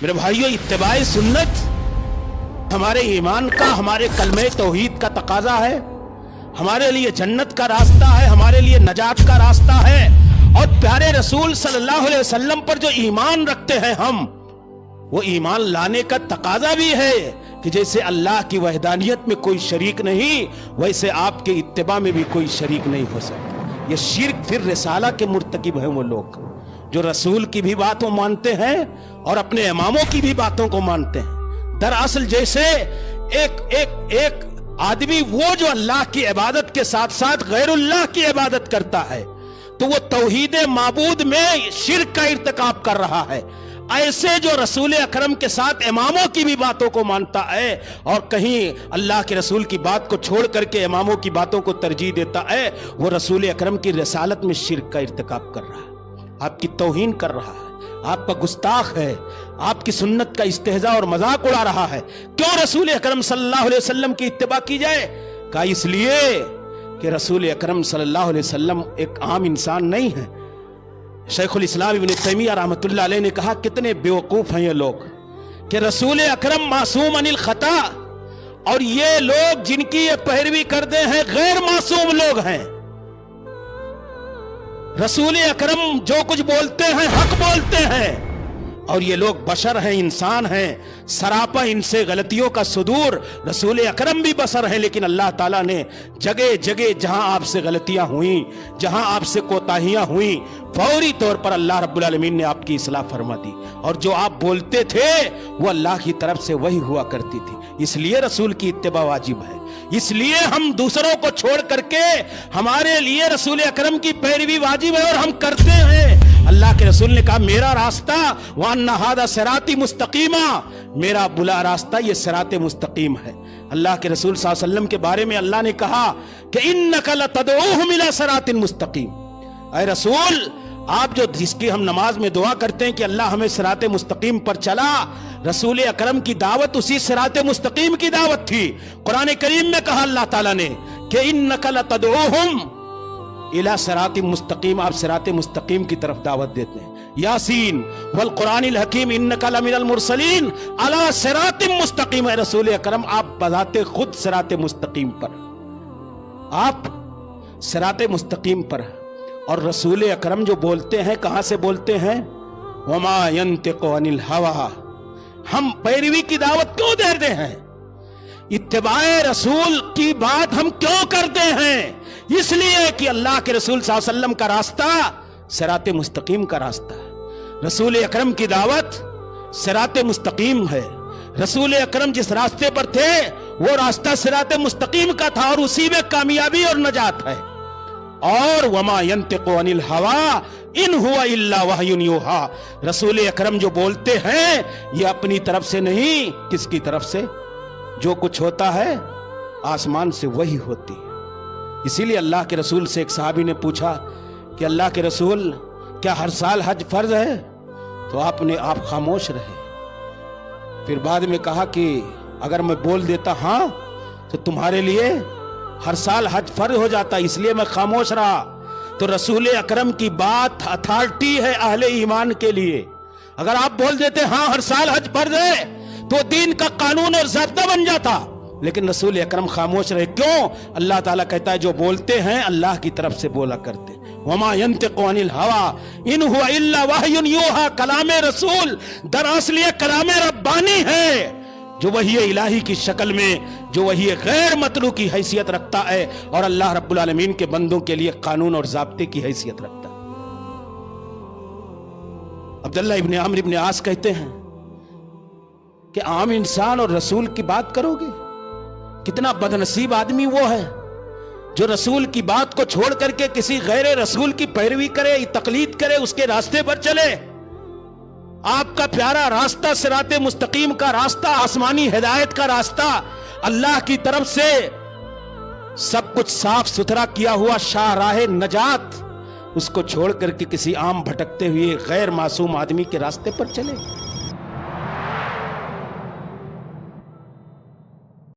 میرے بھائیوں، اتباع سنت ہمارے ایمان کا، ہمارے کلمہ توحید کا تقاضا ہے، ہمارے لیے جنت کا راستہ ہے، ہمارے لیے نجات کا راستہ ہے۔ اور پیارے رسول صلی اللہ علیہ وسلم پر جو ایمان رکھتے ہیں ہم، وہ ایمان لانے کا تقاضا بھی ہے کہ جیسے اللہ کی وحدانیت میں کوئی شریک نہیں، ویسے آپ کے اتباع میں بھی کوئی شریک نہیں ہو سکتا۔ یہ شرک پھر رسالہ کے مرتکب ہیں وہ لوگ جو رسول کی بھی باتوں مانتے ہیں اور اپنے اماموں کی بھی باتوں کو مانتے ہیں۔ دراصل جیسے ایک آدمی وہ جو اللہ کی عبادت کے ساتھ ساتھ غیر اللہ کی عبادت کرتا ہے تو وہ توحید معبود میں شرک کا ارتکاب کر رہا ہے، ایسے جو رسول اکرم کے ساتھ اماموں کی بھی باتوں کو مانتا ہے اور کہیں اللہ کے رسول کی بات کو چھوڑ کر کے اماموں کی باتوں کو ترجیح دیتا ہے، وہ رسول اکرم کی رسالت میں شرک کا ارتکاب کر رہا ہے، آپ کی توہین کر رہا ہے، آپ کا گستاخ ہے، آپ کی سنت کا استہزاء اور مذاق اڑا رہا ہے۔ کیوں رسول اکرم صلی اللہ علیہ وسلم کی اتباع کی جائے؟ کہا اس لیے کہ رسول اکرم صلی اللہ علیہ وسلم ایک عام انسان نہیں ہے۔ شیخ الاسلام ابن تیمیہ رحمۃ اللہ علیہ نے کہا کتنے بیوقوف ہیں یہ لوگ کہ رسول اکرم معصوم عن الخطا، اور یہ لوگ جن کی یہ پیروی کرتے ہیں غیر معصوم لوگ ہیں۔ رسول اکرم جو کچھ بولتے ہیں حق بولتے ہیں، اور یہ لوگ بشر ہیں، انسان ہیں، سراپا ان سے غلطیوں کا صدور۔ رسول اکرم بھی بشر ہیں، لیکن اللہ تعالیٰ نے جگہ جگہ جہاں آپ سے غلطیاں ہوئیں، جہاں آپ سے کوتاہیاں ہوئیں، فوری طور پر اللہ رب العالمین نے آپ کی اصلاح فرما دی، اور جو آپ بولتے تھے وہ اللہ کی طرف سے وہی ہوا کرتی تھی۔ اس لیے رسول کی اتباع واجب ہے، اس لیے ہم دوسروں کو چھوڑ کر کے ہمارے لیے رسول اکرم کی پیروی واجب ہے اور ہم کرتے ہیں۔ اللہ کے رسول نے کہا میرا راستہ وَأَنَّ هَذَا صِرَاطِي مُسْتَقِيمًا، میرا بلا راستہ یہ صراط مستقیم ہے۔ اللہ کے رسول صلی اللہ علیہ وسلم کے بارے میں اللہ نے کہا کہ إِنَّكَ لَتَدْعُوهُمْ إِلَى صِرَاطٍ مُسْتَقِيمٍ، اے رسول آپ جو جس کی ہم نماز میں دعا کرتے ہیں کہ اللہ ہمیں صراط مستقیم پر چلا، رسول اکرم کی دعوت اسی صراط مستقیم کی دعوت تھی۔ قرآن کریم میں کہا اللہ تعالیٰ نے کہ إِنَّكَ لَتَدْعُوهُمْ الى صراط مستقیم، آپ صراط مستقیم کی طرف دعوت دیتے ہیں۔ یاسین والقرآن الحکیم انک لمن المرسلین علی صراط مستقیم، اے رسول اکرم آپ بذات خود صراط مستقیم پر، آپ صراط مستقیم پر۔ اور رسول اکرم جو بولتے ہیں کہاں سے بولتے ہیں؟ وما ینطق عن الہویٰ، ہم پیروی کی دعوت کیوں دیتے ہیں؟ اتباع رسول کی بات ہم کیوں کرتے ہیں؟ اس لیے کہ اللہ کے رسول صلی اللہ علیہ وسلم کا راستہ صراط مستقیم کا راستہ ہے، رسول اکرم کی دعوت صراط مستقیم ہے۔ رسول اکرم جس راستے پر تھے وہ راستہ صراط مستقیم کا تھا، اور اسی میں کامیابی اور نجات ہے۔ اور وما ینطق عن الہویٰ ان ہوا الا وحی یوحیٰ، رسول اکرم جو بولتے ہیں یہ اپنی طرف سے نہیں، کس کی طرف سے؟ جو کچھ ہوتا ہے آسمان سے وہی ہوتی ہے۔ اسی لیے اللہ کے رسول سے ایک صحابی نے پوچھا کہ اللہ کے رسول کیا ہر سال حج فرض ہے؟ تو آپ خاموش رہے، پھر بعد میں کہا کہ اگر میں بول دیتا ہاں تو تمہارے لیے ہر سال حج فرض ہو جاتا، اس لیے میں خاموش رہا۔ تو رسول اکرم کی بات اتھارٹی ہے اہل ایمان کے لیے، اگر آپ بول دیتے ہاں ہر سال حج فرض ہے تو دین کا قانون اور ضابطہ بن جاتا، لیکن رسول اکرم خاموش رہے۔ کیوں؟ اللہ تعالیٰ کہتا ہے جو بولتے ہیں اللہ کی طرف سے بولا کرتے۔ وما ينطق عن الهوى ان هو الا وحی یوحیٰ، کلام رسول دراصل یہ کلام ربانی ہے جو وحی الہی کی شکل میں، جو وحی غیر مطلوع کی حیثیت رکھتا ہے، اور اللہ رب العالمین کے بندوں کے لیے قانون اور ضابطے کی حیثیت رکھتا ہے۔ عبداللہ ابن عمرو ابن عاص کہتے ہیں کہ عام انسان اور رسول کی بات کرو گے؟ کتنا بدنصیب آدمی وہ ہے جو رسول کی بات کو چھوڑ کر کے کسی غیر رسول کی پیروی کرے، تقلید کرے، اس کے راستے پر چلے۔ آپ کا پیارا راستہ صراط مستقیم کا راستہ، آسمانی ہدایت کا راستہ، اللہ کی طرف سے سب کچھ صاف ستھرا کیا ہوا شاہ راہ نجات، اس کو چھوڑ کر کے کسی عام بھٹکتے ہوئے غیر معصوم آدمی کے راستے پر چلے۔